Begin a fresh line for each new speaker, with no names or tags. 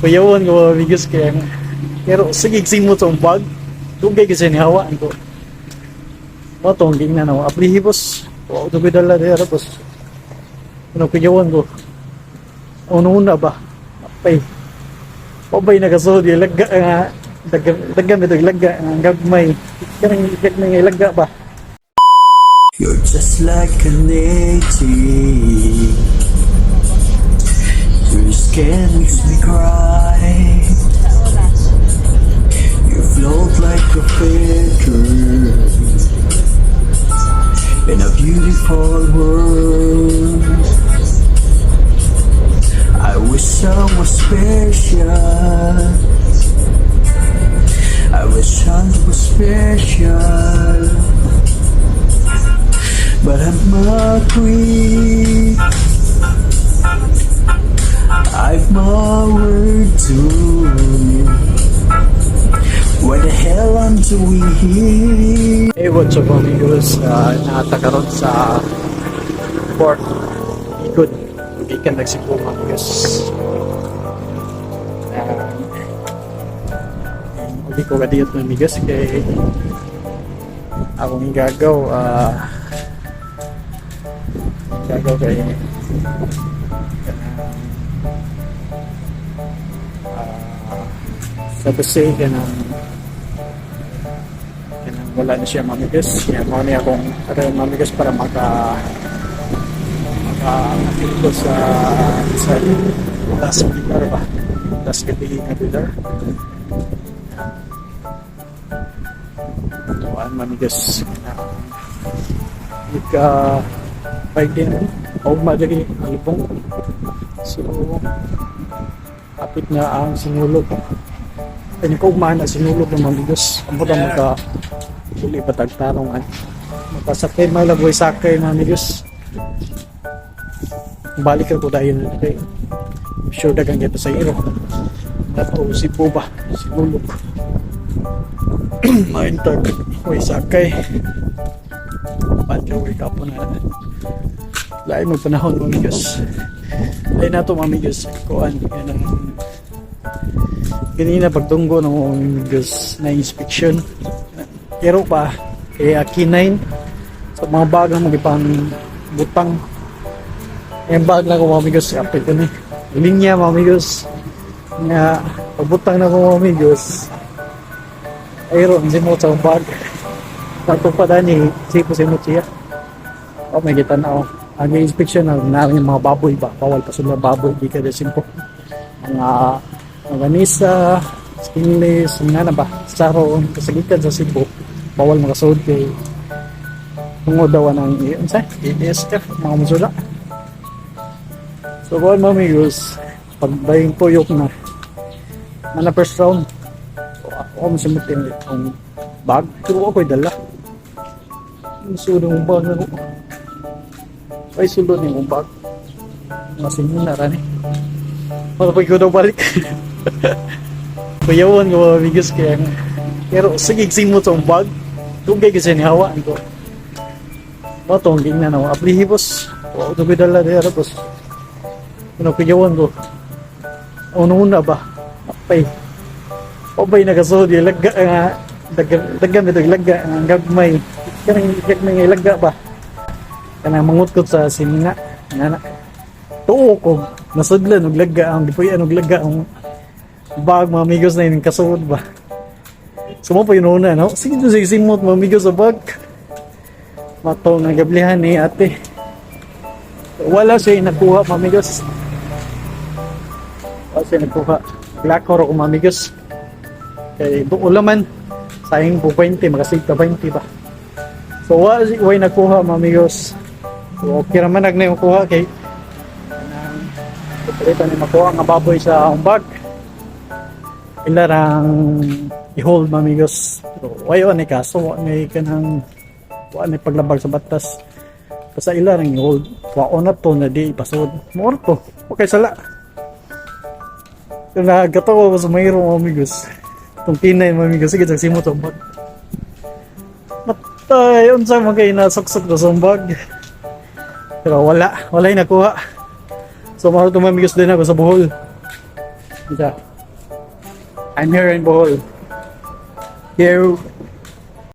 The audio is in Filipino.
Kuyawan ko mga amigos kaya pero sige simot sa bag. Tugay kasi ni hawaan ko. Matong gingna na aplihibos. O tugay dala dira tapos ano kuyawan ko. Una ba? Apay. Pabay nagasood yung lagga nga. Daggan ito yung lagga. Ang gagmay. Kanang gagmay nga lagga ba?
You're just like a native. Your skin makes me cry. You float like a figure in a beautiful world. I wish I was special. I wish I was special. But I'm not weak. I've my word to you. Where the hell am we here?
Hey, what's up amigos? Nakatakaroon sa port Tubigon. Gikan Cebu amigos. Hindi ko kadiyot na amigos kay akong gagaw kay sa base kanang wala na siya mamigas. Kaya mo niya akong mamigas para makakito sa last pillar ba? Last katihin na pillar. Tuwaan mamigas. Ika bike din o madali alipong. So kapit na ang sinulog. Kanya ko umana sinulog ng mamigas. Amot ang uli patagtarong makasakay malaboy sakay mamigas. Balik ako dahil kay sure dagang ito sa iro at o Cebu ba sinulog. Maintag way sakay padulong kapon na lain mo panahon mamigas. Lain na ito mamigas kuan ganina pagtunggo ng mamigas na inspection pero pa kaya K-9 sa mga bag na magipang butang yung bag na ko mamigas kapit ko ni linya mamigas nga pagbutang na ko mamigas ayro hindi mo sa bag nagpupada ni sipo si Mutia o may kita na ang inspection na namin yung mga baboy ba bawal pa sila baboy di ka simpo mga ganisa skinless nga na ba saron kasagikan sa Cebu bawal makasod kay mungodawan ng ESF mga musula. So bawal mamigos pagbaying tuyok na first round ako masimutin yung bag pero ako'y dala sunod yung bag na ay sulod yung bag masinyo na rani malapag ko daw balik kuyawan ko mamigos kaya pero sige simot sa bag tugay kasi ni hawaan ko matong gingna na aplihibos o tugay dala dira tapos kuyawan ko una ba apay pabay nagasood yung lagga nga daggan ito yung lagga ang gagmay kanang gagmay nga lagga ba kanang mangutkot sa sinina nga na tuo ko nasudlan og lagga ang dipuyan og lagga ang bag mga amigos na yung kasood ba sumo pa yun una no sige simot mga amigos sa bag matong ang gablihan ni ate wala siya nakuha mga amigos wala siya nakuha glakor ako mga amigos kay ulaman sayang po 20 makasig ka 20 ba so wala siya nakuha mga amigos so okay naman na yung kuha kay palitan ni makuha nga baboy sa bag ilarang i-hold mamigos so wayo ni kaso may kanang wala ni paglabag sa batas basta ilarang i-hold waon na to na di ipasod more to okay sala so nagatawa ko sa mayroong mamigos itong K-9 mamigos sige simot sa bag matay unsa man kay nasuksok na sa bag pero wala yung nakuha so mahal tumamigos din ako sa Bohol. Ika, I'm here in Bohol. Here